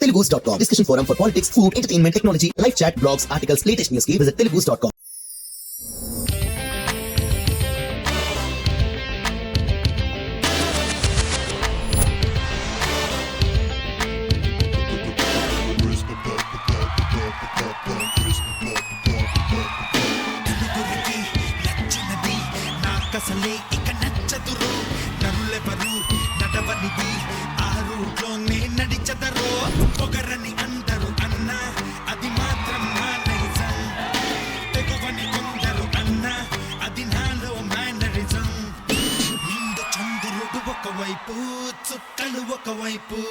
telugus.com. Discussion forum for politics, food, entertainment, technology, live chat, blogs, articles, latest news. Visit telugus.com. కసలే ఇక నచ్చదురో నరులెవరు నడవనిది ఆ రూట్లోనే నడిచదరో పొగరని అందరు అన్న అది మాత్రం నా నైజం తెగువని కొందరు అన్న అది నాలో మేనరిజం నిండు చంద్రుడు ఒకవైపు చుక్కలు ఒకవైపు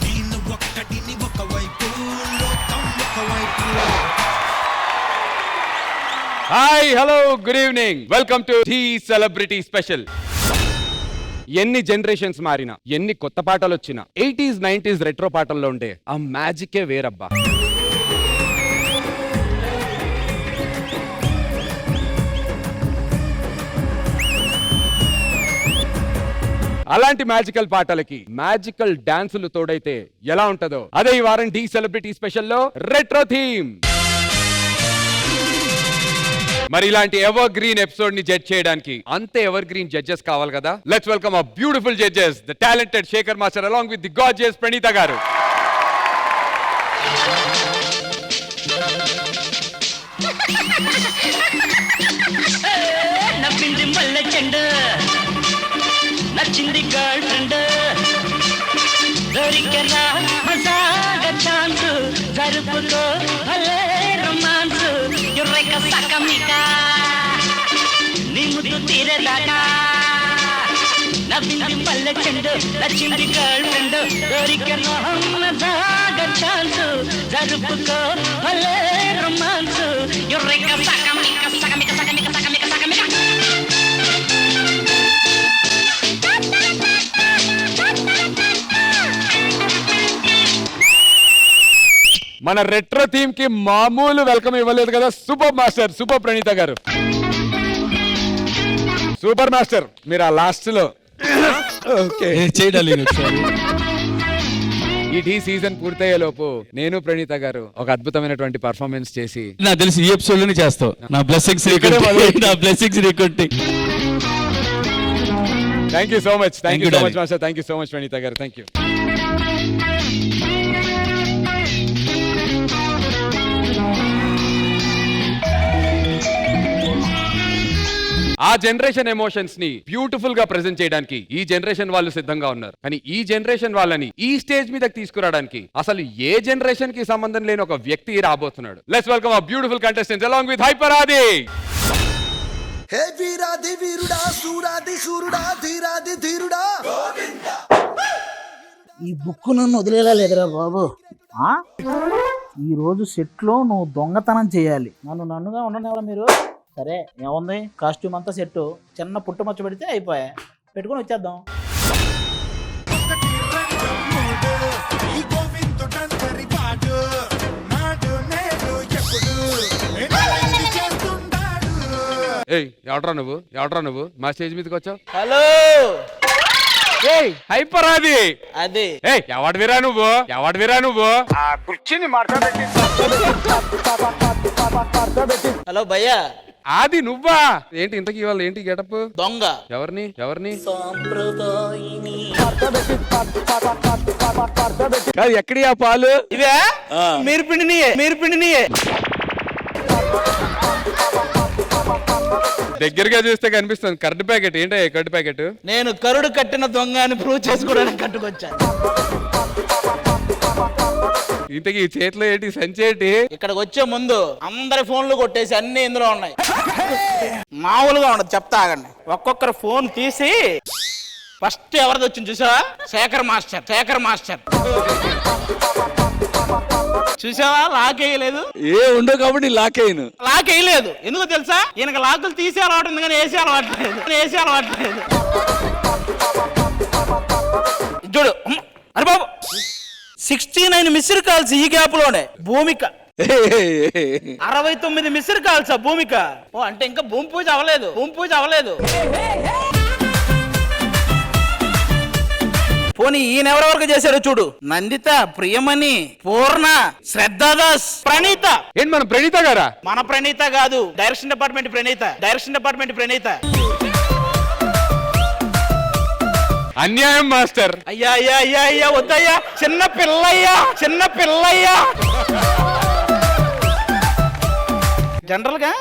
నేను ఒక్కటిని ఒకవైపు లోకం ఒకవైపు. Hi hello good evening, welcome to the celebrity special. ఎన్ని జనరేషన్స్ మారినా, ఎన్ని కొత్త పాటలు వచ్చినా 80s 90s రెట్రో పాటల్లో ఉండే ఆ మ్యాజికే వేరబ్బా. అలాంటి మ్యాజికల్ పాటలకి మ్యాజికల్ డాన్సులు తోడైతే ఎలా ఉంటుందో అదే ఈ వారం ది సెలబ్రిటీ స్పెషల్లో రెట్రో థీమ్. మరి ఇలాంటి ఎవర్ గ్రీన్ ఎపిసోడ్ ని జడ్జ్ చేయడానికి అంతే ఎవర్ గ్రీన్ జడ్జెస్ కావాలి కదా. లెట్స్ వెల్కమ్ ఆ beautiful judges, the talented Shekhar master along with the gorgeous Praneetha garu. నవ్వింది మల్లె చెండు, నచ్చింది గర్ల్ ఫ్రెండ్, దొరికరా మజాగ ఛాన్స్, జరుపుకో భలే రొమాన్స్, యుర్రెక సకమిక నీ ముద్దు తీరేదాకా. నవ్వింది మల్లె చెండు, నచ్చింది గర్ల్ ఫ్రెండ్, దొరికరా మజాగ ఛాన్స్, జరుపుకో భలే రొమాన్స్, యుర్రెక సకమిక సకమిక సకమిక సకమిక సకమిక. మన రెట్రో థీమ్ కి మామూలు వెల్కమ్ ఇవ్వలేదు కదా సూపర్ మాస్టర్, సూపర్ ప్రణీత గారు. సూపర్ మాస్టర్, మీరు ఆ లాస్ట్ లో ఈ టీ సీజన్ పూర్తయ్యే లోపు నేను ప్రణీత గారు ఒక అద్భుతమైనటువంటి పర్ఫార్మెన్స్ చేసి నాకు తెలిసి ఈ ఎపిసోడ్ లోనే చేస్తావు. నా బ్లెస్సింగ్స్ నా బ్లెస్సింగ్స్ రికొట్టి. Thank you so much, thank you so much master, thank you so much Praneetha garu, thank you. ఆ జనరేషన్ ఎమోషన్స్ ని బ్యూటిఫుల్ గా ప్రెజెంట్ చేయడానికి ఈ జనరేషన్ వాళ్ళు సిద్ధంగా ఉన్నారు. కానీ ఈ జనరేషన్ వాళ్ళని ఈ స్టేజ్ మీదకి తీసుకురావడానికి అసలు ఏ జనరేషన్ కి సంబంధం లేని ఒక వ్యక్తి రాబోతున్నాడు. లెట్స్ వెల్కమ్ ఆ beautiful contestants along with hyper ఆది. హే వీరాది వీరుడా, సూరాది సూరుడా, ధీరాది ధీరుడా. ఈ బుక్ నన్ను వదిలేలా లేదురా బాబు. ఈ రోజు సెట్లో నువ్వు దొంగతనం చేయాలి. నన్నుగా ఉండనివ్వరా మీరు? సరే ఏముంది, కాస్ట్యూమ్ అంతా సెట్, చిన్న పుట్టుమచ్చ పెడితే అయిపోయా, పెట్టుకొని వచ్చేద్దాం. ఏయ్ ఎవడ్రా నువ్వు మా స్టేజ్ మీదకి వచ్చావు? హలో హైపర్ ఆది. అదే ఎవడివిరా నువ్వు కుర్చీని మాట్లాడేది. హలో భయ్యా, ఆది నువ్వా? ఏంటి ఇంతకీ ఇవాళ ఏంటి గెటప్? దొంగ. ఎవరిని సాంప్రదాయిని. కాదు, ఎక్కడి ఆ పాలు? ఇవే మీరు పిండినియే. దగ్గరగా చూస్తే కనిపిస్తుంది కరెంట్ ప్యాకెట్. ఏంటి కరెంట్ ప్యాకెట్? నేను కరుడు కట్టిన దొంగ అని ప్రూవ్ చేసుకోవడానికి కట్టుకొచ్చా. ఇంతకీ చేతిలో ఏంటి, సంచి ఏంటి? ఇక్కడికి వచ్చే ముందు అందరి ఫోన్లు కొట్టేసి అన్ని ఇందులో ఉన్నాయి. మామూలుగా ఉండదు, చెప్తా ఆగండి. ఒక్కొక్కరు ఫోన్ తీసి ఫస్ట్ ఎవరిది వచ్చింది చూసావా? శేఖర్ మాస్టర్. చూసావా? లాక్ వేయలేదు. ఏ ఉండవు కాబట్టి లాక్ వేయలేదు. ఎందుకో తెలుసా? ఈయనకి లాకులు తీసే అలవాటు ఉంది కానీ వేసే అలవాట్లేదు. చూడు, అరే బాబు, 69 మిస్డ్ కాల్స్ ఈ గ్యాప్ లోనే. భూమిక 69 మిస్డ్ కాల్స్. భూమిక అంటే ఇంకా భూమి పూజ అవ్వలేదు. పోనీ ఈయన ఎవరెవరికి చేశాడో చూడు. నందిత, ప్రియమణి, పూర్ణ, శ్రద్ధాదాస్, ప్రణీత. ఏంటి మన ప్రణీత గారా? మన ప్రణీత కాదు, డైరెక్షన్ డిపార్ట్మెంట్ ప్రణీత. అన్యాయం మాస్టర్. అయ్యా వద్దయ్యా, చిన్న పిల్లయ్యా. జనరల్ గా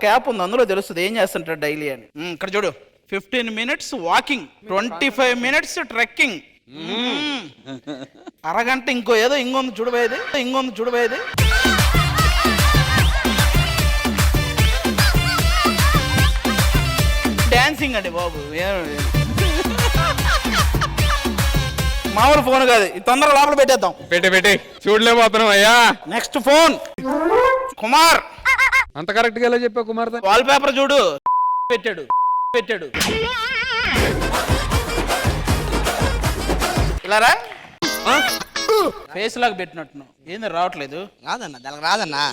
క్యాప్ ఉంది, అందులో తెలుస్తుంది ఏం చేస్తుంటాడు డైలీ అని. ఇక్కడ చూడు, 15 minutes వాకింగ్, 25 minutes ట్రెక్కింగ్, అరగంట ఇంకో ఏదో ఇంకొంది చూడబోయేది. డాన్సింగ్ అండి బాబు, మామూలు ఫోన్ కాదు, తొందరగా లోపల పెట్టేద్దాం. పెట్టి చూడలేకపోతున్నాం అయ్యా. Next phone Kumar. అంత కరెక్ట్ గా ఎలా చెప్పావు కుమార్? వాల్ పేపర్ చూడు, పెట్టాడు. ఇలా రా, ఫేస్ లాగా పెట్టినట్టు. ఏంది రావట్లేదు? రాదన్నా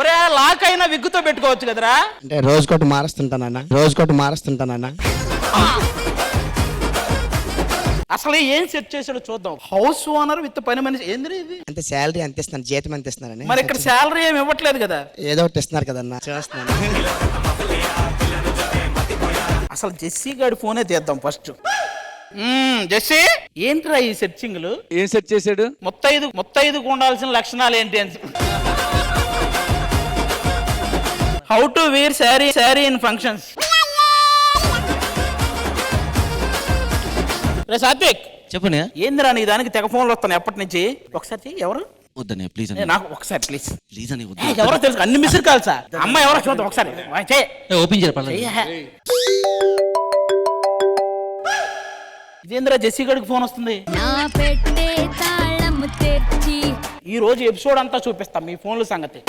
ఒరే, లాక్ అయినా విగ్గుతో పెట్టుకోవచ్చు కదరా. అంటే రోజుకోటి మారుస్తుంటానన్నా. అసలు ఏం సెట్ చేసాడో చూద్దాం. హౌస్ ఓనర్ విత్ పని మనిషి, ఏంది ఇది? అంటే శాలరీ ఎంత ఇస్తున్నారు, జీతం ఎంత ఇస్తున్నారని. మరి ఇక్కడ శాలరీ ఏమి ఇవ్వట్లేదు కదా. ఏదో ఒకటి ఇస్తున్నారు కదన్నా, చేస్తున్నాను. అసలు జెస్సీ గారి ఫోనే తీద్దాం ఫస్ట్. జెస్సీ, ఏంట్రా ఈ సెర్చింగ్లు? ఏం సెట్ చేశాడు? ముత్తైదుకు ఉండాల్సిన లక్షణాలు ఏంటి అని. How to wear sari in functions. రే సాత్విక్, చెప్పనే. ఏందిరా నీ దానికి తెగ ఫోన్లు వస్తాను ఎప్పటి నుంచి? ఒకసారి ఎవరు? వద్దనే ప్లీజ్ నాకు ఒకసారి ప్లీజ్ అని ఎవరో తెలుసు, అన్ని మిస్డ్ కాల్స్. అమ్మ ఎవరో చూద్దాం ఒకసారి. ఓపెన్ చేయాలి. ఇదేంద్రా జెస్సీ గడికి ఫోన్ వస్తుంది. ఈ రోజు ఎపిసోడ్ అంతా చూపిస్తాం మీ ఫోన్ల సంగతి.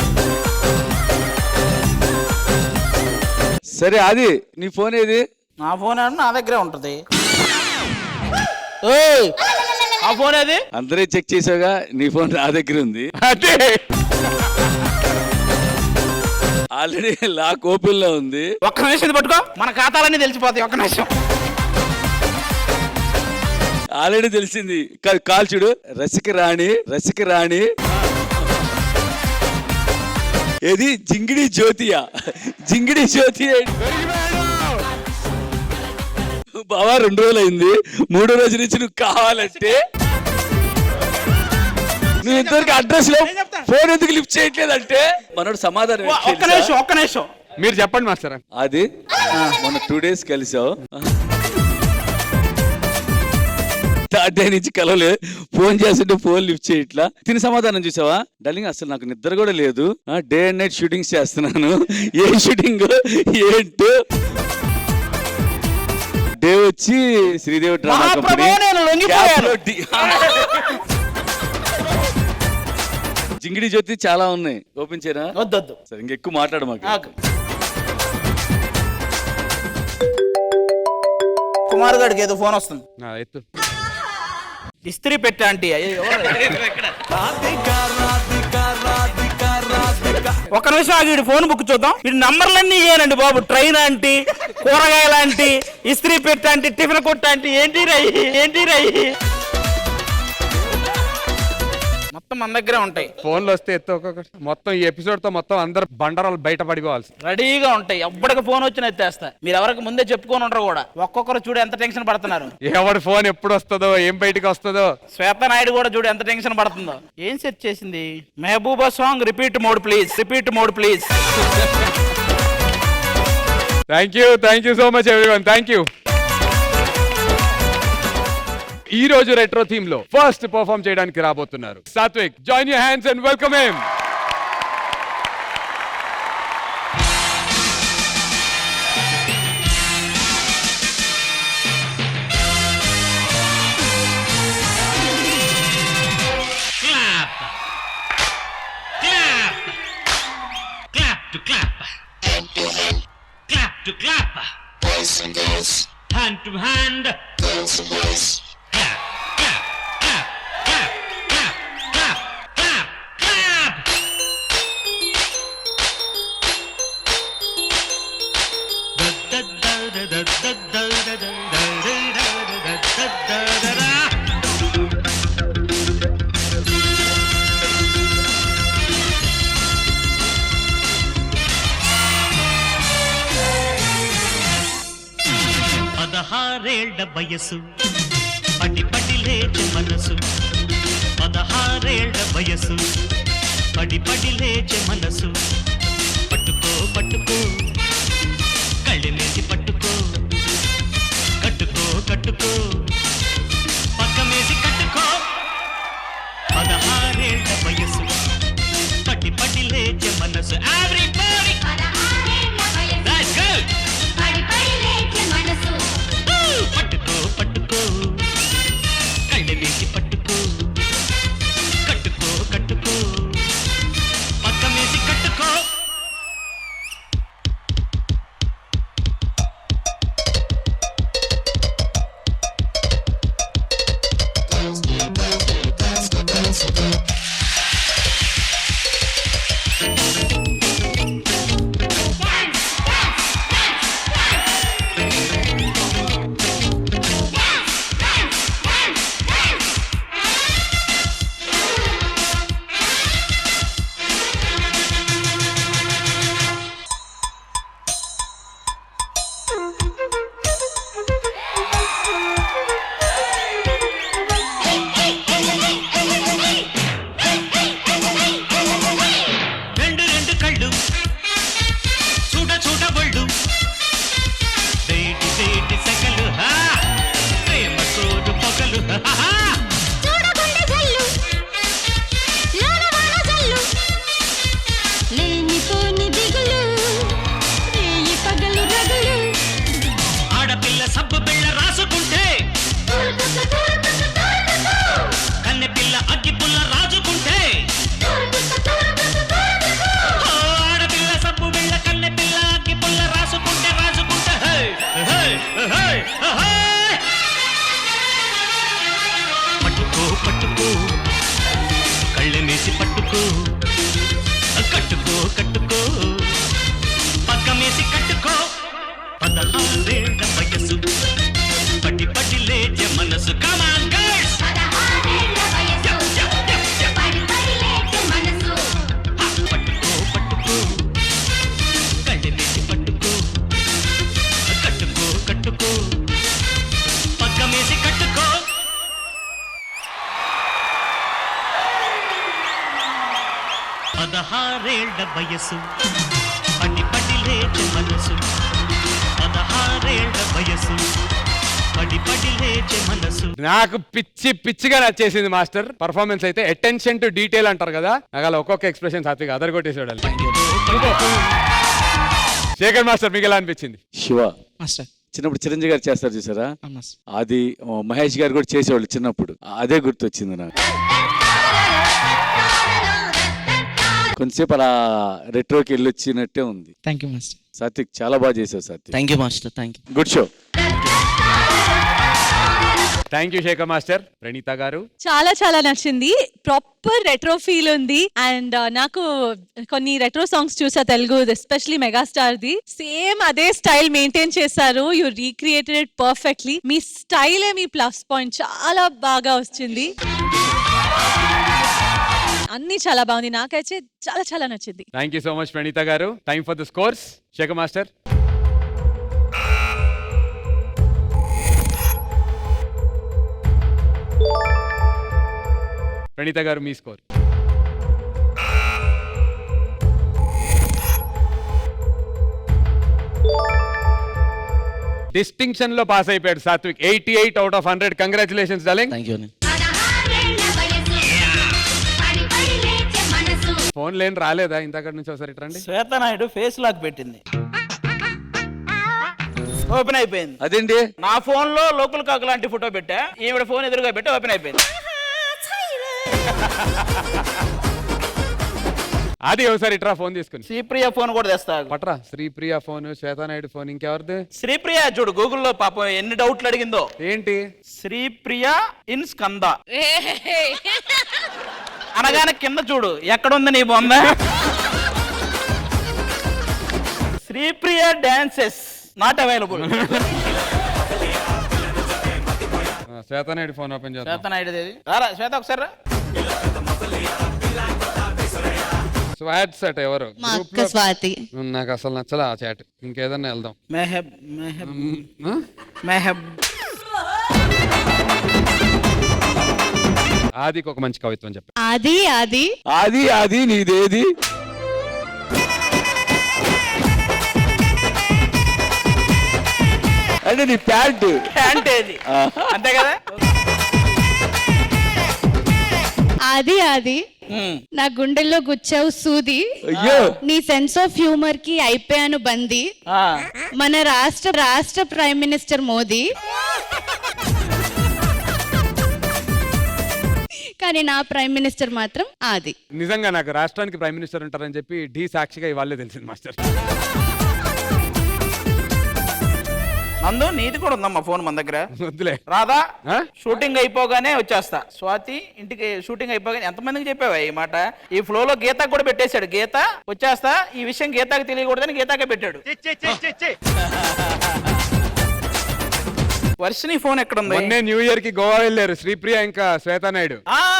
సరే, అది నీ ఫోన్ ఏది? నా ఫోన్ నా దగ్గరే ఉంటది. ఆ ఫోన్ ఏది? అందరే చెక్ చేసావుగా, నీ ఫోన్ నా దగ్గర ఉంది. అదే ఆల్రెడీ లాక్ ఓపెన్ లో ఉంది. ఒక్క నిమిషం ఇది పట్టుకో, మన ఖాతాలన్నీ తెలిసిపోతాయి. ఒక్క నిమిషం. ఆల్రెడీ తెలిసింది. కాల్ చూడు, రసిక రాణి. ఏది? జింగిడి జ్యోతియా? బావా 2 రోజులు అయింది, 3వ రోజు నుంచి నువ్వు కావాలంటే నువ్వు ఇంతవరకు అడ్రస్ లో ఫోన్ ఎందుకు లిఫ్ట్ చేయట్లేదంటే మనోడు సమాధానం. ఒక్క నిమిషం మీరు చెప్పండి మాస్టర్. అది మొన్న 2 days కలిసావు, థర్డ్ డే నుంచి కలవలే, ఫోన్ చేస్తుంటే ఫోన్ లిఫ్ట్ చేయట్లా. తిని సమాధానం చూసావా? డార్లింగ్ అసలు నాకు నిద్ర కూడా లేదు, డే అండ్ నైట్ షూటింగ్స్ చేస్తున్నాను. ఏ షూటింగ్ ఏంటో? డే వచ్చి శ్రీదేవి డ్రామా కంపెనీ. జింగిడి జ్యోతి చాలా ఉన్నాయి, ఓపెన్ చేయరా? వద్దొద్దు, సరే ఇంకెక్కువ మాట్లాడు మాకు. కుమార్ గారికి ఏదో ఫోన్ వస్తుంది. ఎత్తు. ఇస్త్రీ పెట్టా ఆంటీ. ఒక నిమిషం ఆగి ఫోన్ బుక్ చూద్దాం. వీడి నంబర్లన్నీ ఇయ్యానండి బాబు. ట్రైన్ ఆంటీ, కూరగాయల ఆంటీ, ఇస్త్రీ పెట్ట ఆంటీ, టిఫిన్ కొట్ట ఆంటీ. ఏంటి రై మొత్తం మన దగ్గరే ఉంటాయి. ఫోన్లు వస్తే ఎత్తు ఒక్కొక్కటి. మొత్తం ఈ ఎపిసోడ్ తో మొత్తం అందరు బండరాలు బయట పడిపోవాలి. రెడీగా ఉంటాయి. ఎప్పటికి ఫోన్ వచ్చిన ఎత్తేస్తా. మీరు ఎవరికి ముందే చెప్పుకొని ఉంటారు కూడా. ఒక్కొక్కరు చూడు ఎంత టెన్షన్ పడుతున్నారు. ఎవరి ఫోన్ ఎప్పుడు వస్తుందో, ఏం బయటకు వస్తుందో. శ్వేత నాయుడు కూడా చూడు ఎంత టెన్షన్ పడుతుందో. ఏం సెట్ చేసింది? Mehbooba song repeat mode please. Thank you so much everyone. Thank you. ఈ రోజు రెట్రో థీమ్ లో ఫస్ట్ పర్ఫార్మ్ చేయడానికి రాబోతున్నారు Satvik. Join your hands and welcome him. To clap, boys and girls, hand to hand, girls and boys, clap, clap, clap, clap, clap, clap, clap, clap. 16 వయసు పడి పడి లేచే మనసు 16 వయసు పడి పడి లేచే మనసు పట్టుకో పట్టుకో కళ్ళెమేసి పట్టుకో కట్టుకో కట్టుకో పక్కమేసి కట్టుకో 16 వయసు పడి పడి లేచే మనసు ఎవ్రీబడీ That's good. పట్టుకో పట్టుకో కళ్ళెమేసి పట్టుకో కట్టుకో కట్టుకో పక్కమేసి కట్టుకో రెండు రెండు కళ్ళు చూడ చూడ బళ్ళు వేడి వేడి సగలు ప్రేమ సోడు పొగలు ఆడపిల్ల సబ్బు బిళ్ళ రాసుకుంటే కన్నె పిల్ల అగ్గి పుల్ల రాజుకుంటే ఆడపిల్ల సబ్బు బిళ్ళ కన్నె పిల్ల అగ్గి పుల్ల రాసుకుంటే హే, హే, హే, హే. పట్టుకో పట్టుకో కళ్ళెమేసి పట్టుకో కట్టుకో కట్టుకో పక్కమేసి కట్టుకో 16 వయసు పట్టి పట్టి లేచే మనసు కమాన్ గర్ల్స్ పట్టుకో పట్టుకో కళ్ళెమేసి పట్టుకో కట్టుకో కట్టుకో పక్కమేసి కట్టుకో పదహారేళ్ల వయసు పడి పడి లేచే మనసు 16 వయసు పడి పడి లేచే మనసు నాకు పిచ్చి పిచ్చిగా నచ్చేసింది మాస్టర్. పర్ఫార్మెన్స్ అయితే అటెన్షన్ టు డీటెయిల్ అంటారు కదా, నాకు అలా ఒక్కొక్క ఎక్స్ప్రెషన్ హ్యాపీగా అదరగొట్టేసాడు. శేఖర్ మాస్టర్ మీకు ఎలా అనిపించింది? శివ మాస్టర్ చిన్నప్పుడు చిరంజీవి గారు చేస్తారు చూసారా, మాస్టర్ అది మహేష్ గారు కూడా చేసేవాళ్ళు చిన్నప్పుడు, అదే గుర్తొచ్చింది నాకు. కొంచెంసేపు అలా రెట్రోకి వెళ్ళొచ్చినట్టే ఉంది. Thank you master. సాత్విక్ చాలా బాగా చేసావు Satvik. Thank you master. Thank you. Good show. Thank you Shekhar master. Praneetha garu చాలా చాలా నచ్చింది. ప్రాపర్ రెట్రో ఫీల్ ఉంది. అండ్ నాకు కొన్ని రెట్రో సాంగ్స్ చూసా తెలుగు, ఎస్పెషలీ మెగాస్టార్ ది. సేమ్ అదే స్టైల్ మెయింటైన్ చేశారు. You recreated it perfectly. మీ స్టైలే మీ ప్లస్ పాయింట్. చాలా బాగా వచ్చింది, అన్ని చాలా బాగుంది. నాకైతే చాలా చాలా నచ్చింది. Thank you so much Praneetha గారు. Time for the scores. Shekhar master Praneetha garu మీ స్కోర్. డిస్టింక్షన్ లో పాస్ అయిపోయాడు Satvik. 88 out of 100. Congratulations darling. Thank you. Phone లేని రాలేదా ఇంతకడ నుంచి? ఒకసారి రండి. శ్వేతనాయుడు ఫేస్ లాక్ పెట్టింది, ఓపెన్ అయిపోయింది. అదేంటి? నా ఫోన్ లో లోకల్ కాకు లాంటి ఫోటో పెట్టా, ఈవిడ ఫోన్ ఎదురుగా పెట్టి ఓపెన్ అయిపోయింది. అది ఒకసారి ఇట్రా ఫోన్ తీసుకుని. శ్రీప్రియ ఫోన్ కూడా తెస్తా. పట్రా. Sripriya phone, Swetha Naidu phone, ఇంకెవరిది? శ్రీప్రియ చూడు గూగుల్లో పాపం ఎన్ని డౌట్లు అడిగిందో. ఏంటి? శ్రీప్రియ ఇన్ స్కంద అనగానే కింద చూడు ఎక్కడుంది నీ బొంద. Sripriya dances not available. Swetha Naidu phone open చేద్దాం. శ్వేతనాయుడు రారా శ్వేత ఒకసారి రా. స్వాట్ సెట్ ఎవరు మా Group అక్క లో- స్వాతి. నాకు అసలు నచ్చలే ఆ చాట్. ఇంకేదన్నా వెళ్దాం. మెహబ్ మెహబ్ ఆదికి ఒక మంచి కవిత్వం చెప్పి. అది అది నీదేది? అంటే నీ ప్యాంటు. అంటే ఇది అంతే కదా. అది నా గుండెల్లో గుచ్చావు సూది, అయ్యో నీ సెన్స్ ఆఫ్ హ్యూమర్ కి అయిపోయాను బందీ, మన రాష్ట్ర ప్రైమ్ మినిస్టర్ మోదీ, కానీ నా ప్రైమ్ మినిస్టర్ మాత్రం ఆది. నిజంగా నాకు రాష్ట్రానికి ప్రైమ్ మినిస్టర్ ఉంటారని చెప్పి ఢీ సాక్షిగా ఇవాళే తెలిసింది మాస్టర్. నందు నీది కూడా ఉందమ్మా ఫోన్ మన దగ్గర. వద్దులే. రాదా ఆ? షూటింగ్ అయిపోగానే వచ్చేస్తా. స్వాతి ఇంటికి షూటింగ్ అయిపోగానే ఎంతమందికి చెప్పావా ఈ మాట? ఈ ఫ్లోలో గీతకు కూడా పెట్టేశాడు. గీత వచ్చేస్తా, ఈ విషయం గీతకు తెలియకూడదని గీతకే పెట్టాడు. వర్షిని ఫోన్ ఎక్కడ ఉంది? మొన్నే న్యూ ఇయర్ కి గోవా వెళ్ళారు శ్రీప్రియ ఇంకా శ్వేతా నాయుడు.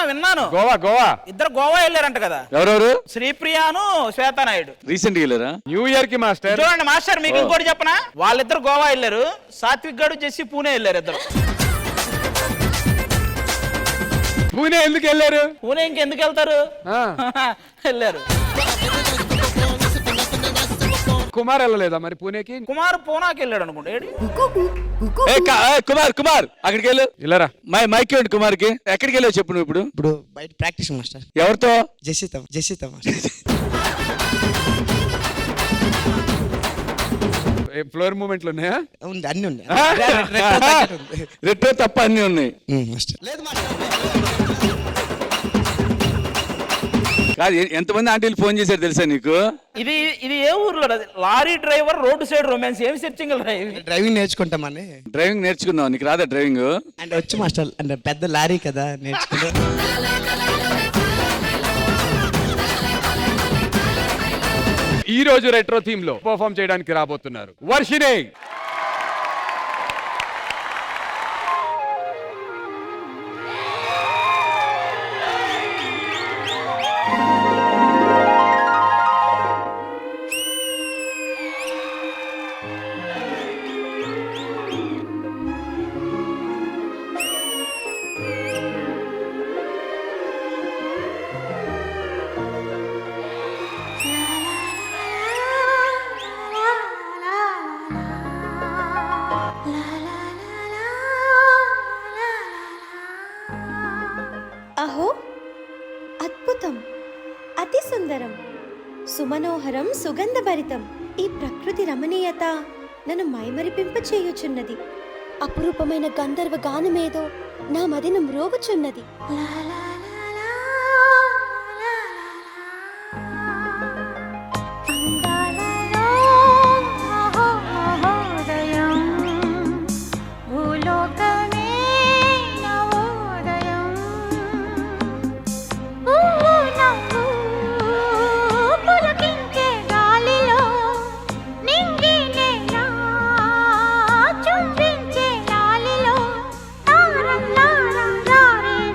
విన్నాను. గోవా ఇద్దరు గోవా వెళ్ళారంట కదా. ఎవరెవరు? శ్రీప్రియాను శ్వేతా నాయుడు రీసెంట్ గా వెళ్ళారా? న్యూ ఇయర్ కి మాస్టర్. చూడండి మాస్టర్, మీకు ఇంకోటి చెప్పనా? వాళ్ళిద్దరు గోవా వెళ్ళారు. సాత్విక్ గడు జెస్సీ పూణే వెళ్ళారు ఇద్దరు. పూణే ఎందుకు వెళ్ళారు? పూణే ఇంకెందుకు వెళ్తారు? వెళ్ళారు. కుమార్ వెళ్ళలేదా మరి పూణేకి? కుమార్ పూనాకి వెళ్ళాడు అనుకుంటా. కుమార్ అక్కడికి వెళ్ళు. ఇలారా మైక్ ఇవ్వండి కుమార్ కి. ఎక్కడికి వెళ్ళావు చెప్పు నువ్వు ఇప్పుడు? ఇప్పుడు బయట ప్రాక్టీస్ మాస్టర్. ఎవరితో? జెస్సీతో మాస్టర్. ఫ్లోర్ మూమెంట్లు ఉన్నాయా? ఉంది, అన్ని ఉన్నాయి. రెట్రో తప్ప అన్ని ఉన్నాయి. మాస్టర్ లేదు కాదు, ఎంతమంది ఆంటీలు ఫోన్ చేశారు తెలుసా నీకు? ఇది ఏ ఊర్లో? Lorry driver road side romance. ఏం సెర్చింగ్ డ్రైవింగ్ నేర్చుకుంటామని. డ్రైవింగ్ నేర్చుకున్నావు, నీకు రాదా డ్రైవింగ్? అంటే వచ్చి మాస్టర్, అంటే పెద్ద లారీ కదా నేర్చుకుంటా. ఈ రోజు రెట్రో థీమ్ లో పర్ఫార్మ్ చేయడానికి రాబోతున్నారు వర్షిని. అహో అద్భుతం, అతి సుందరం, సుమనోహరం, సుగంధభరితం. ఈ ప్రకృతి రమణీయత నన్ను మైమరిపింప చేయుచున్నది. అపురూపమైన గంధర్వ గానమేదో నా మదిని మ్రోగుచున్నది.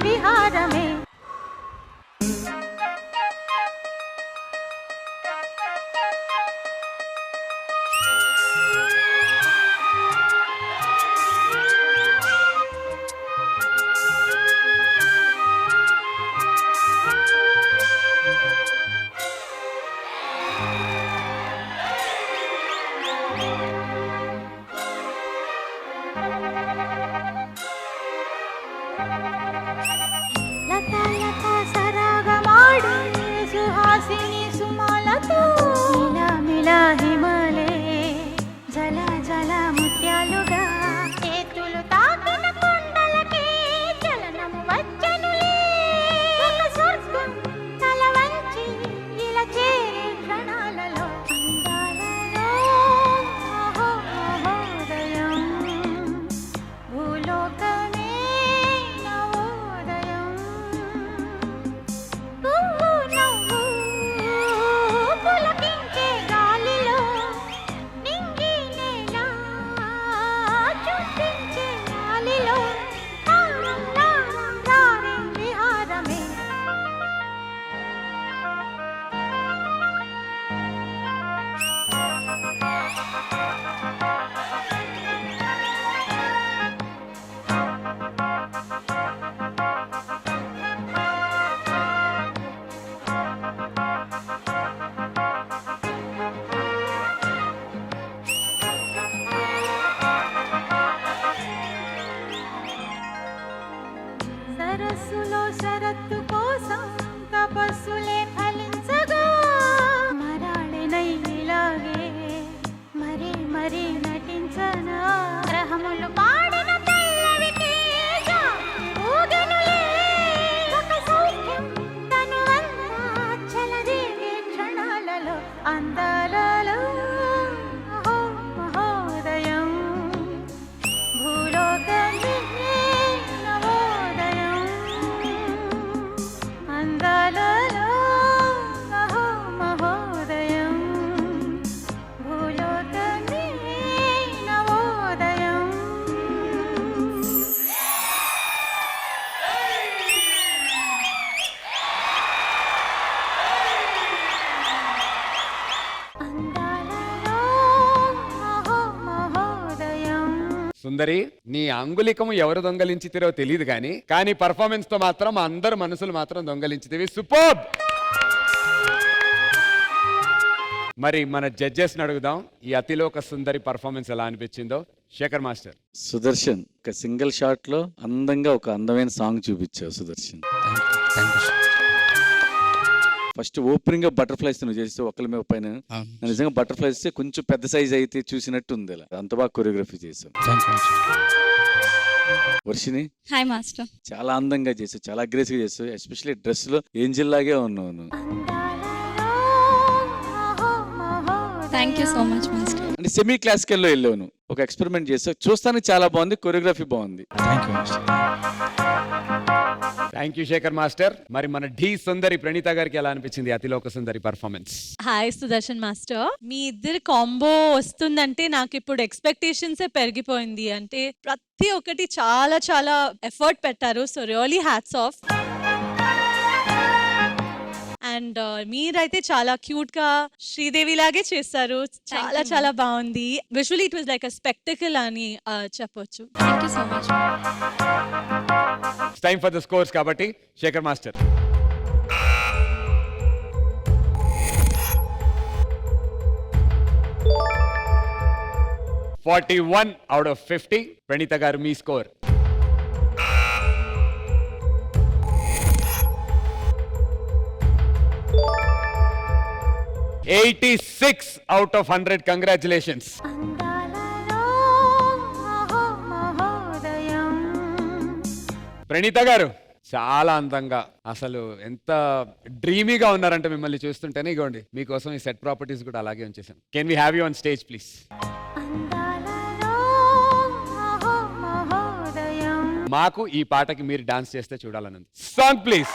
విహారమే సరస్సులో శరత్తు కోసం తపస్సులే ఫలించగా మరాళినై ఇలాగే మరీ మరీ నటించనా గ్రహములు పాడిన తెల్లవి తేజ ఊగెనులే ఒక సౌఖ్యం తనువంతా చలదేగే క్షణాలలో అందాలలో అహో మహోదయం భూలోకమే నవోదయం అందాలలో అహో మహోదయం భూలోకమే నవోదయం అందాలలో అహో మహోదయం సుందరి, నీ అంగుళికము ఎవరు దొంగలించితిరో తెలియదు కానీ పర్ఫార్మెన్స్ తో మాత్రం అందరు మనసులు మాత్రం దొంగలించితివి. సూపర్. మరి మన జడ్జెస్ అడుగుదాం, ఈ అతిలోక సుందరి పర్ఫార్మెన్స్ ఎలా అనిపించిందో. శేఖర్ మాస్టర్. సుదర్శన్ ఒక సింగిల్ షాట్ లో అందంగా ఒక అందమైన సాంగ్ చూపించావు సుదర్శన్. ఫస్ట్ ఓపెనింగ్ గా బటర్ఫ్లైస్ నువ్వు చేస్తే ఒకరి మీద పైన నిజంగా బటర్ఫ్లైస్ కొంచెం పెద్ద సైజ్ అయితే చూసినట్టు ఉంది. అంత బాగా కొరియోగ్రఫీ చేసావు. Varshini, hi master. చాలా అందంగా చేసావు, చాలా అగ్రెసివ్ గా చేసావు. ఎస్పెషల్లీ డ్రెస్ లో ఏంజిల్ లాగే ఉన్నావు నువ్వు. Thank you so much master. అంటే సెమీ క్లాసికల్ లో వెళ్ళావు నువ్వు, ఒక ఎక్స్పెరిమెంట్ చేసావు. చూస్తానికి చాలా బాగుంది, కొరియోగ్రఫీ బాగుంది. Thank you Shekhar master. మరి మన ఢీ సుందరి ప్రణీత గారికి ఎలా అనిపించింది అతిలోక సుందరి పర్ఫార్మెన్స్? Hi Sudarshan master. మీ ఇద్దరు కాంబో వస్తుందంటే నాకు ఇప్పుడు ఎక్స్పెక్టేషన్స్ పెరిగిపోయింది. అంటే ప్రతి ఒక్కటి చాలా చాలా ఎఫర్ట్ పెట్టారు. So really hats off. And మీరైతే చాలా క్యూట్ గా శ్రీదేవి లాగే చేస్తారు. చాలా చాలా బాగుంది. Visually it was like a spectacle అని చెప్పొచ్చు. Thank you so much. Time for the scores కాబట్టి Shekhar master. (41 out of 50). Praneetha garu మీ score. 86 out of 100. Congratulations. Praneetha garu చాలా అందంగా, అసలు ఎంత డ్రీమీగా ఉన్నారంటే మిమ్మల్ని చూస్తుంటేనే. ఇగోండి మీకోసం ఈ సెట్ ప్రాపర్టీస్ కూడా అలాగే ఉంచేసాను. Can we have you on stage please? మాకు ఈ పాటకి మీరు డాన్స్ చేస్తే చూడాలని. Song please.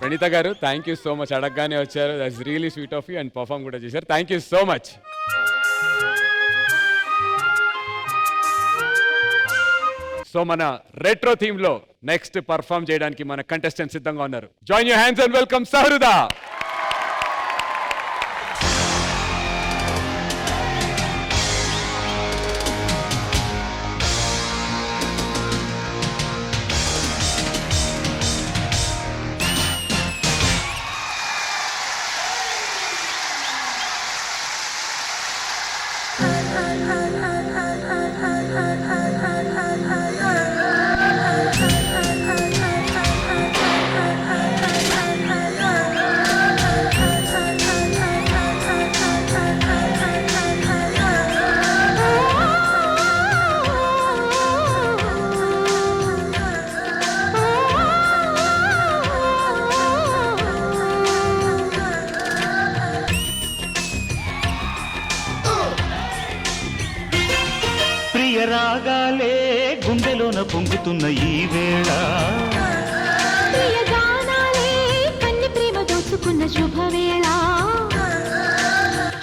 Praneetha garu thank you so much. అడగగానే వచ్చారు. That's really sweet of you and perform కూడా చేశారు. Thank you so much. So మన రెట్రో థీమ్ లో నెక్స్ట్ పర్ఫార్మ్ చేయడానికి మన కంటెస్టెంట్ సిద్ధంగా ఉన్నారు. Join your hands and welcome Sahruda. రాగాలే గుండెలోన పొంగుతున్న ఈ వేళ, కన్ని ప్రేమ దోచుకున్న శుభవేళ,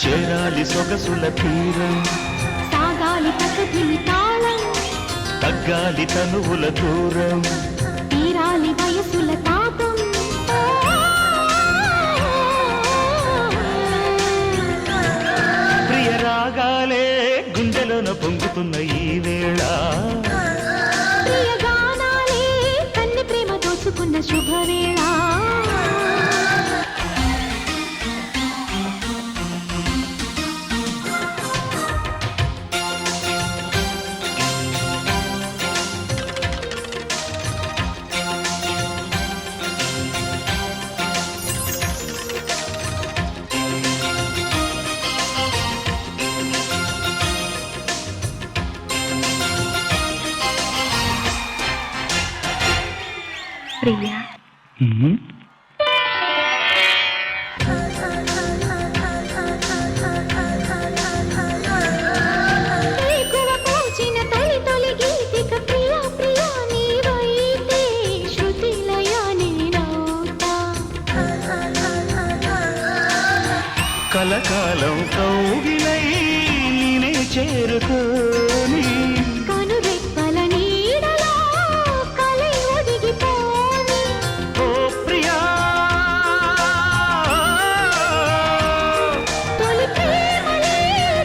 చేరాలి సొగసుల తీరం, సాగాలి ప్రకృతి తాళం, తగ్గాలి తనువుల దూరం, తీరాలి వయసుల తాపం, ప్రియా వేకువ పూచిన తొలి తొలి గీతిక ప్రియా ప్రియా నీవైతే శృతిలయ నేనవుతా కలకాలం కౌగిలై నేనే చేరుకోని కనురెప్పల నీడలో కలై ఒదిగిపోని ఓ ప్రియా తొలి ప్రేమలే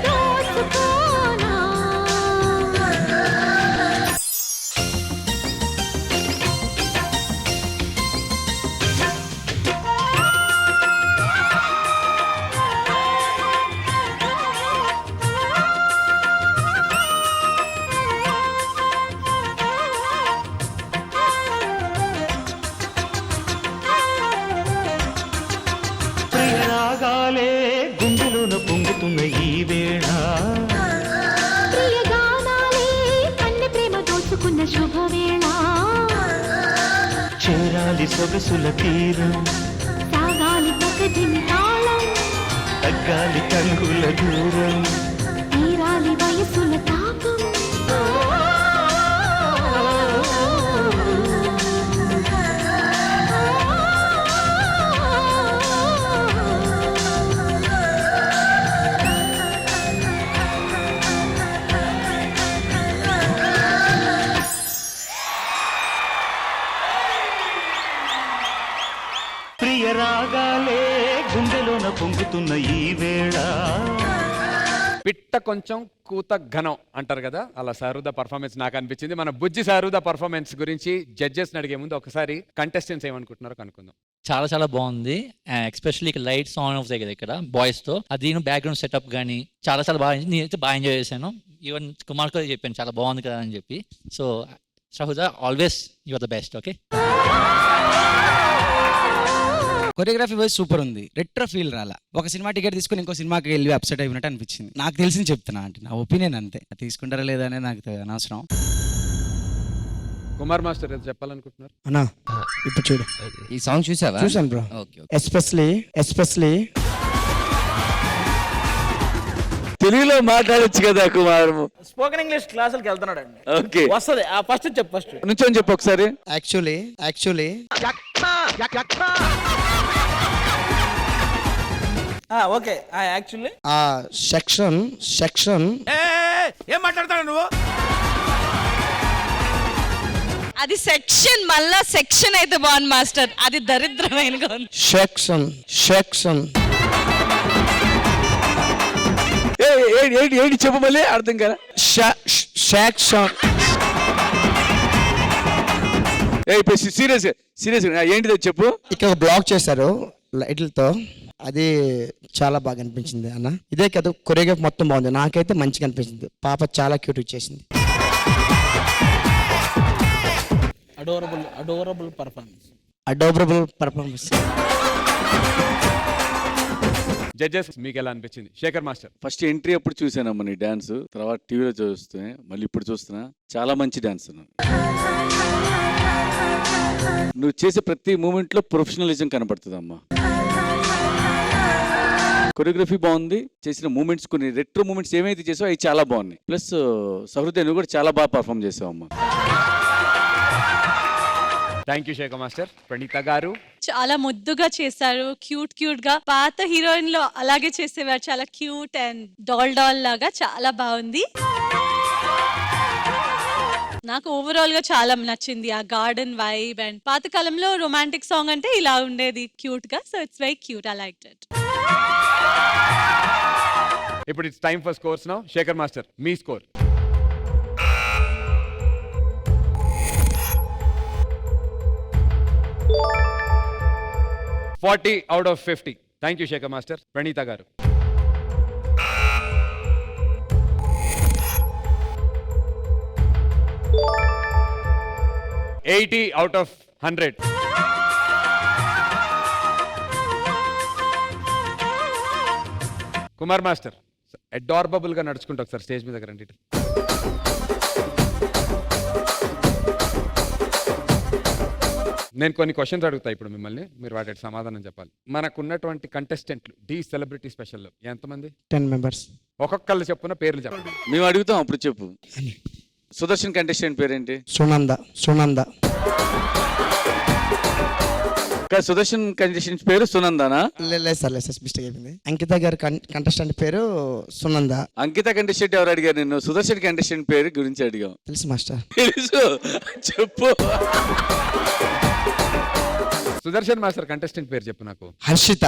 దోచుకోనా ప్రియరాగాలే గుండెలోన పొంగుతున్న ఈ వేళ ప్రియ గానాలే కన్నె ప్రేమ దోచుకున్న శుభవేళ చేరాలి సొగసుల తీరం సాగాలి పకదిని తాళం తగ్గాలి కనుగుల దూరం తీరాలి వయసుల తాపం ప్రియరాగాలే గుండెలోన పొంగుతున్న ఈ వేళ పిట్ట కొంచెం కూత ఘనం అంటారు కదా, అలా సారుద పర్ఫార్మెన్స్ నాకు అనిపించింది. మన బుజ్జి సారుద పర్ఫార్మెన్స్ గురించి జడ్జెస్ అడిగే ముందు ఒకసారి కంటెస్టెంట్స్ ఏమనుకుంటున్నారో కనుక్కుందాం. చాలా చాలా బాగుంది. ఎస్పెషల్లీ ఇక్కడ లైట్స్ ఆన్ ఆఫ్ కదా ఇక్కడ బాయ్స్ తో, అది బ్యాక్గ్రౌండ్ సెటప్ కానీ చాలా చాలా బాగా, నేనైతే బాగా ఎంజాయ్ చేశాను. ఈవెన్ కుమార్ కూడా చెప్పాను చాలా బాగుంది కదా అని చెప్పి. So Shahuda, always you are the best. Okay, choreography wise super ఉంది. రెట్రో ఫీల్ రాలా. ఒక సినిమా టికెట్ తీసుకుని ఇంకో సినిమాకి వెళ్ళి అప్సెట్ అయినట్టు అనిపించింది. నాకు తెలిసింది చెప్తున్నా, అంటే నా ఒపీనియన్ అంతే. తీసుకుంటారా లేదా అనేది నాకు అనవసరం. కుమార్ మాస్టర్ ఏదో చెప్పాలనుకుంటున్నారు. అన్నా ఇప్పుడు చూడు, ఈ సాంగ్ చూసావా? చూసాను బ్రో. ఎస్పెషలీ తెలుగులో మాట్లాడొచ్చు కదా కుమార్. స్పోకెన్ ఇంగ్లీష్ క్లాసులకి వెళ్తున్నాడు అండి. ఓకే, వస్తుంది. ఫస్ట్ చెప్పు. ఫస్ట్ నుంచొని చెప్పు ఒకసారి. Actually okay. యాక్చువల్లీ ఆ సెక్షన్ ఏం మాట్లాడతాడు నువ్వు? అది సెక్షన్, మళ్ళా సెక్షన్ అయితే బాగుంది మాస్టర్. అది దరిద్రమైనగా ఉంది. సెక్షన్ ఏంటి చెప్పు మళ్ళీ, అర్థం కదా. సెక్షన్ సీరియస్ ఏంటిదో చెప్పు. ఇక్కడ బ్లాక్ చేశారు లైట్లతో, అది చాలా బాగా అనిపించింది అన్న. ఇదే కదా కొరియోగ్రాఫ్ మొత్తం బాగుంది. నాకైతే మంచిగా అనిపించింది. పాప చాలా క్యూట్ చేసింది. Adorable performance. జడ్జెస్ మీకు ఎలా అనిపించింది? శేఖర్ మాస్టర్. ఫస్ట్ ఎంట్రీ అప్పుడు చూసానమ్మా నీ డాన్స్, తర్వాత టీవీలో చూస్తే మళ్ళీ ఇప్పుడు చూస్తున్నా. చాలా మంచి డాన్స్. నువ్వు చేసే ప్రతి మూమెంట్ లో ప్రొఫెషనలిజం కనపడుతుందమ్మా. కొరియోగ్రఫీ బాగుంది, చేసిన మూమెంట్స్ కొన్ని రెట్రో మూమెంట్స్ ఏమైతే చేసావో అవి చాలా బాగున్నాయి. ప్లస్ సహృదయ నువ్వు కూడా చాలా బాగా పర్ఫామ్ చేసావు అమ్మా. Thank you Shekhar master. Praneetha garu చాలా ముద్దుగా చేశారు, క్యూట్ గా. పాత హీరోయిన్ లో అలాగే చేసేవారు, చాలా క్యూట్ అండ్ డాల్ లాగా. చాలా బాగుంది. నాకు ఓవరాల్ గా చాలా నచ్చింది ఆ గార్డెన్ వైబ్. అండ్ పాత కాలంలో రొమాంటిక్ సాంగ్ అంటే ఇలా ఉండేది, క్యూట్ గా. So it's very cute, I liked it. ఇప్పుడు it's time for scores now. Shekhar master, మీ score. 40 out of 50. Thank you, Shekhar Master. Pranita garu. 80 out of 100. Kumar master, adorable గా నడుచుకుంటా ఒకసారి స్టేజ్ మీద రండి. నేను కొన్ని క్వశ్చన్స్ అడుగుతా ఇప్పుడు మిమ్మల్ని, మీరు వాటి సమాధానం చెప్పాలి. మనకున్నటువంటి కంటెస్టెంట్లు డి సెలబ్రిటీ స్పెషల్లో ఎంతమంది? 10 members. ఒక్కొక్కళ్ళు చెప్పున పేర్లు చెప్పండి. మేము అడుగుతాం, అప్పుడు చెప్పు. సుదర్శన్ కంటెస్టెంట్ పేరేంటి? సునంద. సుదర్శన్ కంటెస్టెంట్ పేరు సునందానా? లేదు సార్ మిస్టేక్ అయిపోయింది. అంకిత గారి కంటెస్టెంట్ పేరు సునంద. అంకిత కంటెస్టెంట్ ఎవరు అడిగారు నిన్ను? సుదర్శన్ కంటెస్టెంట్ పేరు గురించి అడిగాం. తెలుసు మాస్టర్. తెలుసు, చెప్పు. సుదర్శన్ మాస్టర్ కంటెస్టెంట్ పేరు చెప్పు నాకు. హర్షిత.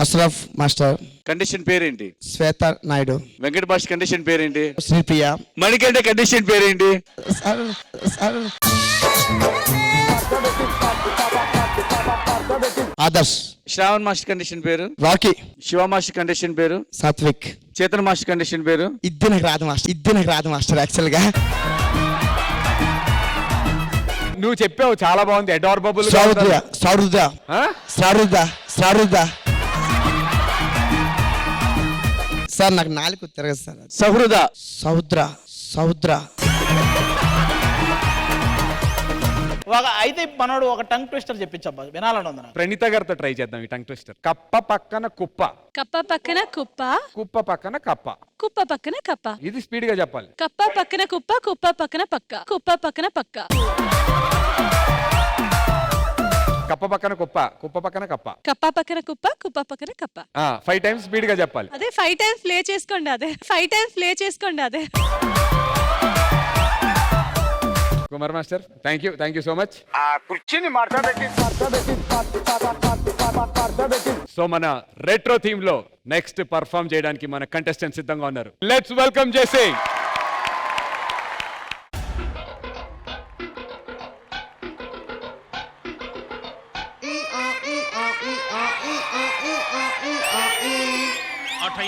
అష్రఫ్ మాస్టర్ కంటెస్టెంట్ పేరేంటి? శ్వేత నాయుడు. వెంకట భాష కంటెస్టెంట్ పేరేంటి? శ్రీప్రియ. మణికంఠ కంటెస్టెంట్ పేరేంటి? ఆదర్శ్. శ్రావణ్ మాస్టర్ కంటెస్టెంట్ పేరు? రాకీ. శివ మాస్టర్ కంటెస్టెంట్ పేరు? సాత్విక్. చేతన్ మాస్టర్ కంటెస్టెంట్ పేరు? ఇది నాకు రాదు మాస్టర్ యాక్చువల్ గా. నువ్వు చెప్పావు, చాలా బాగుంది. అడార్బుల్. శ్రారుద. సార్ నాకు 4 తిరగదు సార్. సౌద్ర. అయితే మనోడు ఒక టంగ్ ట్విస్టర్ చెప్పించబ్బా, వినాలని ఉంది నాకు. ప్రణీత గారితో ట్రై చేద్దాం ఈ టంగ్ ట్విస్టర్. కప్ప పక్కన కుప్ప. కప్ప పక్కన కుప్ప. కుప్ప పక్కన కప్ప. కుప్ప పక్కన కప్ప. ఇది స్పీడ్ గా చెప్పాలి. కప్ప పక్కన కుప్ప. కుప్ప పక్కన పక్క. కుప్ప పక్కన పక్క. కప్ప పక్కన కుప్ప. కుప్ప పక్కన కప్ప. కప్ప పక్కన కుప్ప. కుప్ప పక్కన కప్ప. 5 times స్పీడ్ గా చెప్పాలి. అదే 5 times ప్లే చేసుకోండి. అదే Kumar master, thank you so much. So మన రెట్రో థీమ్ లో నెక్స్ట్ పర్ఫార్మ్ చేయడానికి మన కంటెస్టెంట్ సిద్ధంగా ఉన్నారు. లెట్స్ వెల్కమ్ జేసీ.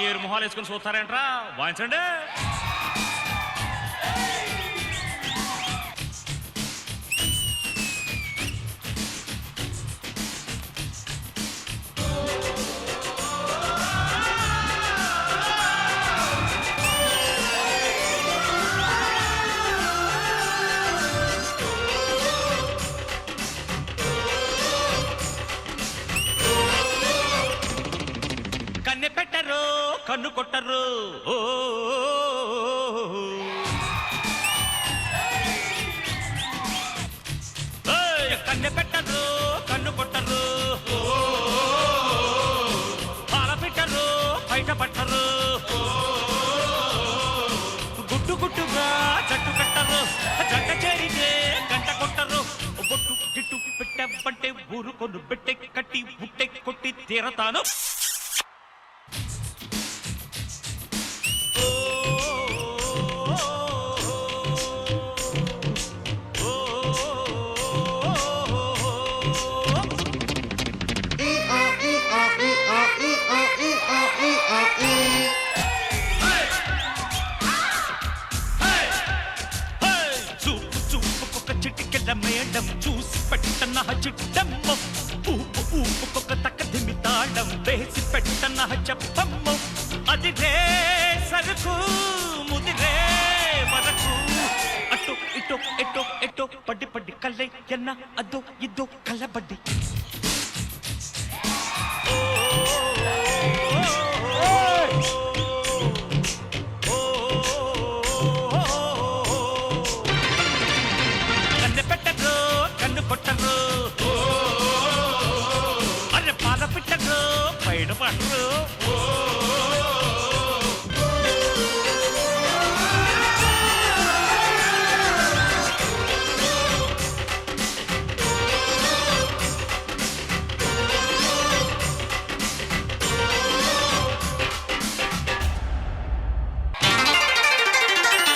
ఏరు మొహాలు వేసుకొని చూస్తారేంట్రా, వాయించండి. కన్నె పెట్టరు, కన్ను కొట్టరు. కన్నె పెట్టరు, కన్ను కొట్టరు. పాల పెట్టరు, బయట పట్టరు. గుట్టుగా జట్టు కట్టరు. జంట చేరితే గంట కొట్టరు. బొట్టు గిట్టు పెట్టబంటే ఊరుకొను పెట్టె కట్టి బుట్టె కొట్టి తీరతాను. మేడం చూసి పెట్టన చిట్టమ్మ. ఊపుకొక తక్కదిమి తాళం వేసి పెట్టన చెప్పమ్మ. అది రే సరుకు ముదిరే వరకు. అటు ఎటో పడ్డి కల్లయ్యన్న అదో ఇదో కలబడ్డి. కన్నె పెట్టరు, కన్ను కొట్టరు. అరే పాల పెట్టరు, బయట పట్టరు.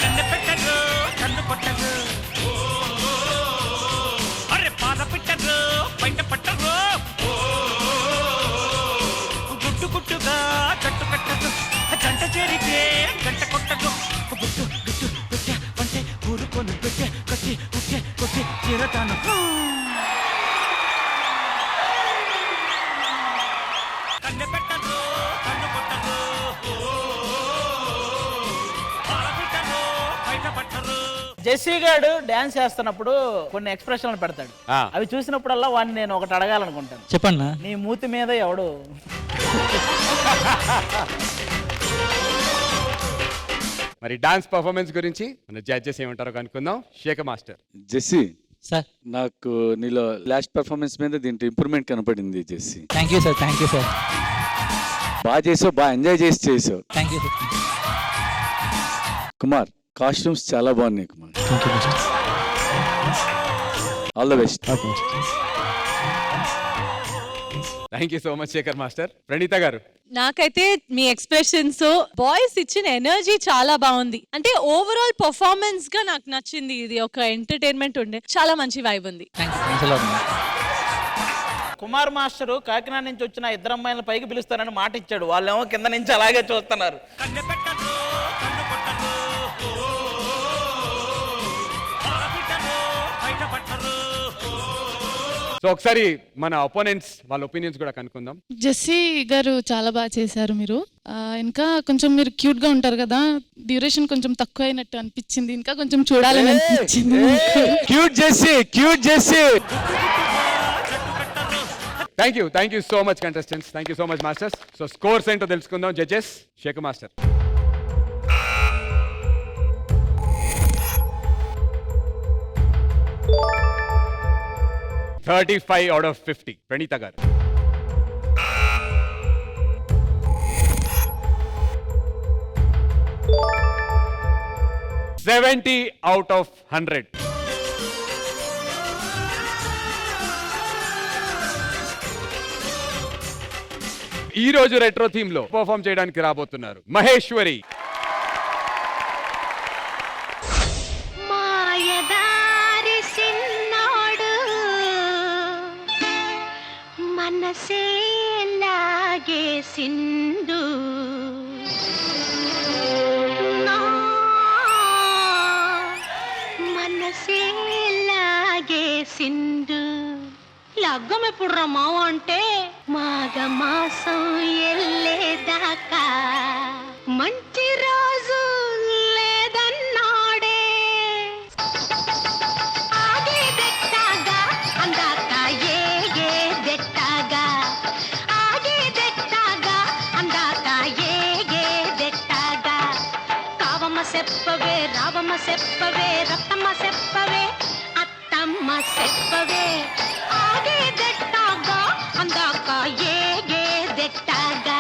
కన్నె పెట్టరు, కన్ను కొట్టరు. అరే పాల పెట్టరు, బయట పట్టరు. గుట్టుగా జట్టు కట్టరు. జంట చేరితే గంట కొట్టరు. గుట్టు పెట్టే అంటే ఊరుకొని పెట్టే కట్టి కొట్టి తీరతాను. కన్నె పెట్టరు, కన్ను కొట్టరు. పాల పెట్టరు, బయట పట్టరు. జెస్సీ గారు డాన్స్ చేస్తున్నప్పుడు కొన్ని ఎక్స్ప్రెషన్లు పెడతాడు. అవి చూసినప్పుడల్లా వాడిని నేను ఒకటి అడగాలనుకుంటాను. చెప్పన్నా. నీ మూతి మీద ఎవడు మరి డాన్స్ పర్ఫార్మెన్స్ గురించి మన జడ్జెస్ ఏమంటారో కనుక్కుందాం. శేఖర్ మాస్టర్. Jessie sir. నాకు నీలో లాస్ట్ పెర్ఫార్మెన్స్ మీద దీంట్లో ఇంప్రూవ్మెంట్ కనపడింది Jessie. Thank you sir. Thank you sir. బాగా చేసావు, బాగా ఎంజాయ్ చేసావు. Thank you sir. Kumar costumes చాలా బాగున్నాయి Kumar. All the best. Thank you so much Shekhar master. Praneetha garu. నాకైతే మీ ఎక్స్ప్రెషన్స్, బాయ్స్ ఇచ్చిన ఎనర్జీ చాలా బాగుంది. అంటే ఓవరాల్ పర్ఫార్మెన్స్ గా నాకు నచ్చింది. ఇది ఒక ఎంటర్టైన్మెంట్ ఉండే, చాలా మంచి వైబ్ ఉంది. కుమార్ మాస్టరు కాకినాడ నుంచి వచ్చిన ఇద్దరు అమ్మాయిలను పైకి పిలుస్తానని మాట ఇచ్చాడు. వాళ్ళేమో కింద నుంచి అలాగే చూస్తున్నారు. కన్నె పెట్టరు కన్ను కొట్టరు ఆడబిడ్డరు బయట పట్టరు. సో ఒకసారి మన ఒపోనెంట్స్ వాళ్ళ ఒపీనియన్స్ కూడా కనుక్కుందాం. జెస్సీ గారు చాలా బాగా చేశారు మీరు. ఇంకా కొంచెం మీరు క్యూట్ గా ఉంటారు కదా, డ్యూరేషన్ కొంచెం తక్కువ అయినట్టు అనిపించింది. ఇంకా కొంచెం చూడాలని అనిపించింది. Cute Jessie, cute Jessie. Thank you so much contestants. Thank you so much masters. So scores ఏంటో తెలుసుకుందాం. Judges Shekhar master. 35 out of 50. Praneetha garu. 70 out of 100. ఈ రోజు రెట్రో థీమ్ లో పర్ఫార్మ్ చేయడానికి రాబోతున్నారు మహేశ్వరి. మాయదారి సిన్నోడు మనసే లాగే సింధు మనసే లాగే సింధు. లగ్గం ఎప్పుడు రమ్మావు అంటే మాఘ మాసం ఎల్లేదాకా మంచి రోజు లేదన్నాడే. ఆగేదెట్టాగా అందాక ఏగేదెట్టాగా, ఆగేదెట్టాగా అందాక ఏగేదెట్టాగా. కావమ్మ చెప్పవే, రావమ్మ చెప్పవే, రత్తమ్మ చెప్పవే, అత్తమ్మ చెప్పవే. ఆగేదెట్టాగా అందాక ఏగేదెట్టాగా.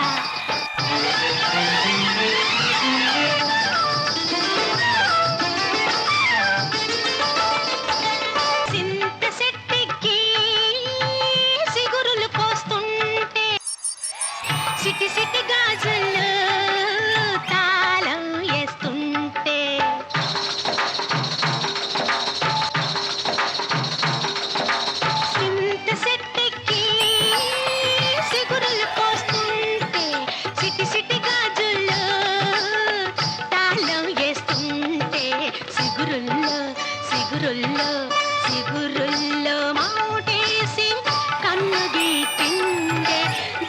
సింత సెట్టికి సిగురులు కోస్తుంటే సిటి సిటి గాజులు తాళం వేస్తుంటే సింత సెట్టికి సిగురులు కోస్తుంటే సిటి సిటి గాజులు తాళం వేస్తుంటే సిగురుల్లో సిగురుల్లో సిగురుల్లో మాటేసి కన్ను గీటిండే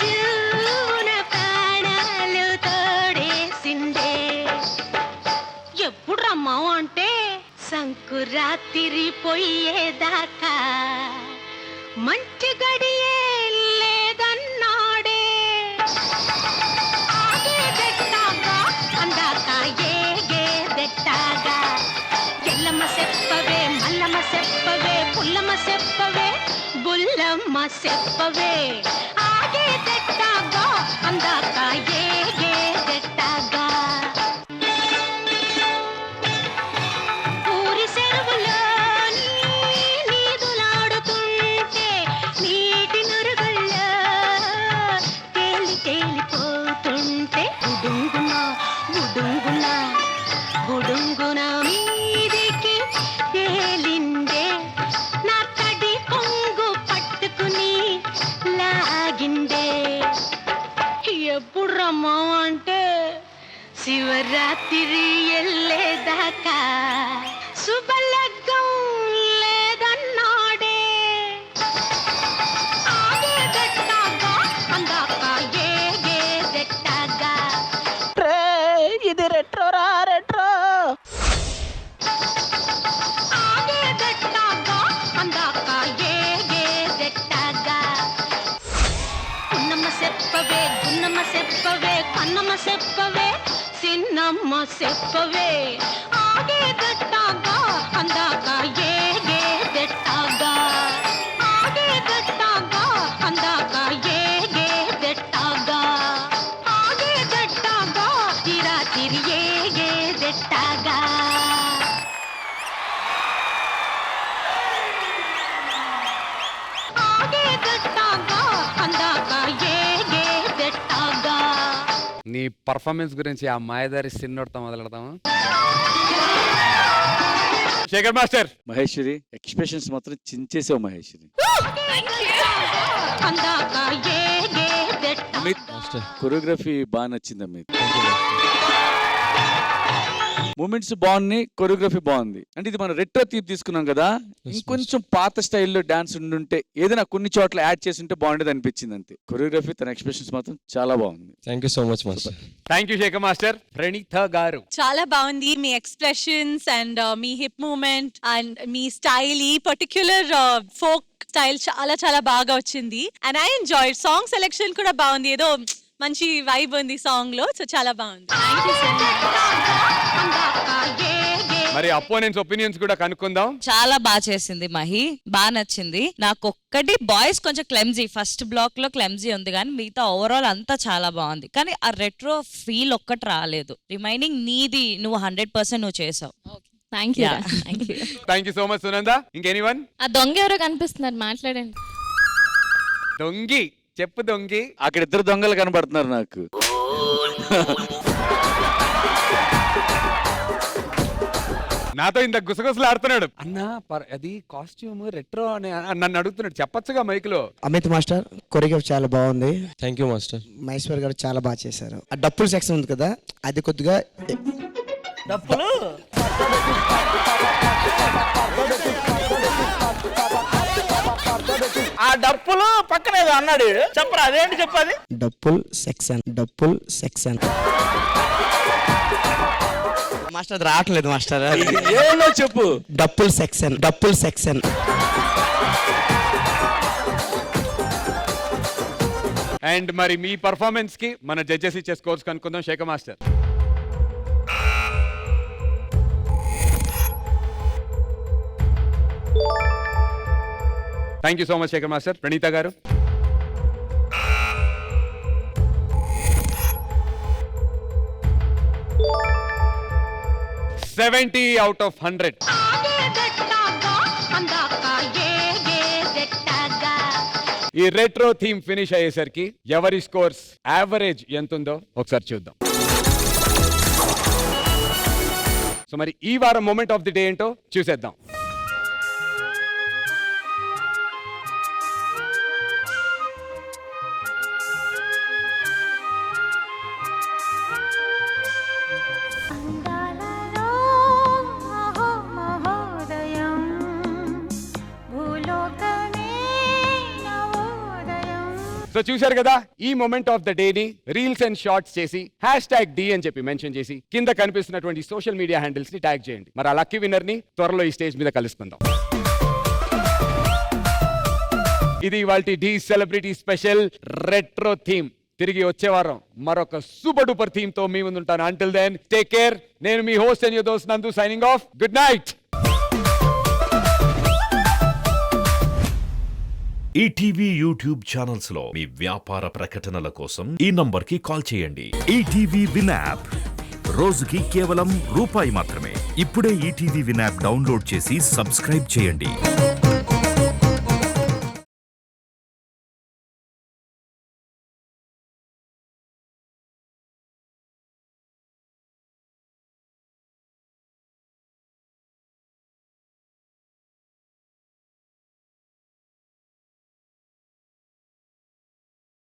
జీవన ప్రాణాలు తోడేసిందే. ఎప్పుడు రమ్మావు అంటే సంకురాత్రి పోయేదాకా మంచి గడియే లేదన్నాడే. ఆగేదెట్టాగా అందాక ఏగేదెట్టాగా. ఎల్లమ్మ చెప్పవే, మల్లమ్మ చెప్పవే, పుల్లమ్మ చెప్పవే, బుల్లమ్మ చెప్పవే. ఆగేదెట్టాగా అందాక ఏగేదెట్టాగా. ఊరి చెరువులో నీదులాడుతుంటే నీటి నురుగుల్లో తేలి తేలిపోతుంటే బుడుంగున బుడుంగున బుడుంగున మీదికి తేలిందే. నా తడి కొంగు పట్టుకుని లాగిందే. ఎప్పుడు రమ్మా అంటే శివరాత్రి ఎల్లేదాకా శుభలగ్గం లేదన్నాడే. ఆగేదెట్టాగా అందాక ఏగేదెట్టాగా. ఇది రెట్రో రా రెట్రో. చెప్పవే కన్నమ్మ చెప్పవే చిన్నమ్మ చెప్పవే ఆగే గట్టాగా అందాక ఏగే దెట్టాగా ఆగే గట్టాగా అందాక ఏగే దెట్టాగా ఆగే గట్టాగా తిరా తిరి ఏగే దెట్టాగా ఆగే గట్టాగా అందాక ఏగే దెట్టాగా. నీ పర్ఫార్మెన్స్ గురించి ఆ మాయదారి సిన్నోడ్తో మొదలెడతాము. శేఖర్ మాస్టర్. మహేశ్వరి ఎక్స్ప్రెషన్స్ మాత్రం చించేసావు మహేశ్వరి. అందాక ఏగే దెట్టాగా. అమిత్ కొరియోగ్రఫీ బాగా నచ్చింది అమిత్. మూమెంట్స్ బాగున్నాయి, కొరియోగ్రఫీ బాగుంది. అంటే ఇది మనం రెట్రో థీమ్ తీసుకున్నాం కదా, ఇంకొంచెం పాత స్టైల్లో డాన్స్ ఉండుంటే ఏదైనా కొన్ని చోట్ల యాడ్ చేసి ఉంటే బాగుండేది అనిపించింది అంతే. కొరియోగ్రఫీ తన ఎక్స్ప్రెషన్స్ మాత్రం చాలా బాగుంది. Thank you so much master. Thank you Shekhar master. Praneetha garu. చాలా బాగుంది మీ ఎక్స్ప్రెషన్స్ అండ్ మీ హిప్ మూమెంట్ అండ్ మీ స్టైల్, ఈ పర్టిక్యులర్ ఫోక్ స్టైల్ చాలా చాలా బాగా వచ్చింది. And I enjoy song selection కూడా బాగుంది, ఏదో మంచి వైబ్ ఉంది సాంగ్ లో. సో చాలా బాగుంది. Thank you so much. మరి అపోనెంట్స్ ఒపీనియన్స్ కూడా కనుక్కుందాం. చాలా బాగా చేసింది మహి, బాగా నచ్చింది నాకు. ఒక్కటి బాయ్స్ కొంచెం క్లెమ్జీ, ఫస్ట్ బ్లాక్ లో క్లెమ్జీ ఉంది కానీ మిగతా ఓవరాల్ అంతా చాలా బాగుంది. కానీ ఆ రెట్రో ఫీల్ ఒక్కటి రాలేదు. రిమైనింగ్ నీది నువ్వు 100% నువ్వు చేసావు. Thank you thank you. Thank you so much Sunanda. ఇంకెనీవన్? ఆ దొంగ ఎవరో కనిపిస్తున్నారు, మాట్లాడండి. దొంగి చెప్పు దొంగి. అక్కడ ఇద్దరు దొంగలు కనబడుతున్నారు నాకు. నాతో ఇంత గుసగుసలు ఆడుతున్నాడు. అన్నా అది కాస్ట్యూమ్ రెట్రో అని నన్ను అడుగుతున్నాడు, చెప్పొచ్చుగా మైక్ లో. అమిత్ మాస్టర్ కొరియోగ్రఫీ చాలా బాగుంది. Thank you master. మహేశ్వర్ గారు చాలా బాగా చేశారు. ఆ డప్పుల సెక్షన్ ఉంది కదా, అది కొద్దిగా డప్పులు ఆ డప్పులు పక్కన ఏదో అన్నాడు, చెప్పరా అదేంటి చెప్పది. డప్పుల్ సెక్షన్ మాస్టర్ అది రావట్లేదు మాస్టర్. ఏమో చెప్పు. డప్పుల్ సెక్షన్. అండ్ మరి మీ పర్ఫార్మెన్స్ కి మన జడ్జెస్ ఇచ్చే స్కోర్స్ కనుక్కుందాం. Shekhar master. Thank you so much Shekhar master. Praneetha garu. $70 out of 100. ఈ రెట్రో థీమ్ ఫినిష్ అయ్యేసరికి ఎవరి స్కోర్స్ యావరేజ్ ఎంత ఉందో ఒకసారి చూద్దాం. సో మరి ఈ వారం మూమెంట్ ఆఫ్ ది డే ఏంటో చూసేద్దాం. సో చూశారు కదా, ఈ మూమెంట్ ఆఫ్ ద డే ని రీల్స్ అండ్ షార్ట్స్ చేసి #D అని చెప్పి మెన్షన్ చేసి కింద కనిపిస్తున్నటువంటి సోషల్ మీడియా హ్యాండిల్స్ ని ట్యాగ్ చేయండి. మరి ఆ లక్కీ విన్నర్ ని త్వరలో ఈ స్టేజ్ మీద కలుసుకుందాం. ఇది ఇవాల్టి the celebrity special retro theme. తిరిగి వచ్చే వారం మరొక సూపర్ డూపర్ థీమ్ తో మీ ముందు ఉంటాను. Until then take care. నేను మీ హోస్ట్ అండ్ యువర్ దోస్త్ Nandu signing off. Good night. ETV YouTube channels లో మీ వ్యాపార ప్రకటనల కోసం ఈ నంబర్కి కాల్ చేయండి. ఈటీవీ విన్ యాప్ రోజుకి కేవలం ₹1 మాత్రమే. ఇప్పుడే ఈటీవీ విన్ యాప్ డౌన్లోడ్ చేసి సబ్స్క్రైబ్ చేయండి.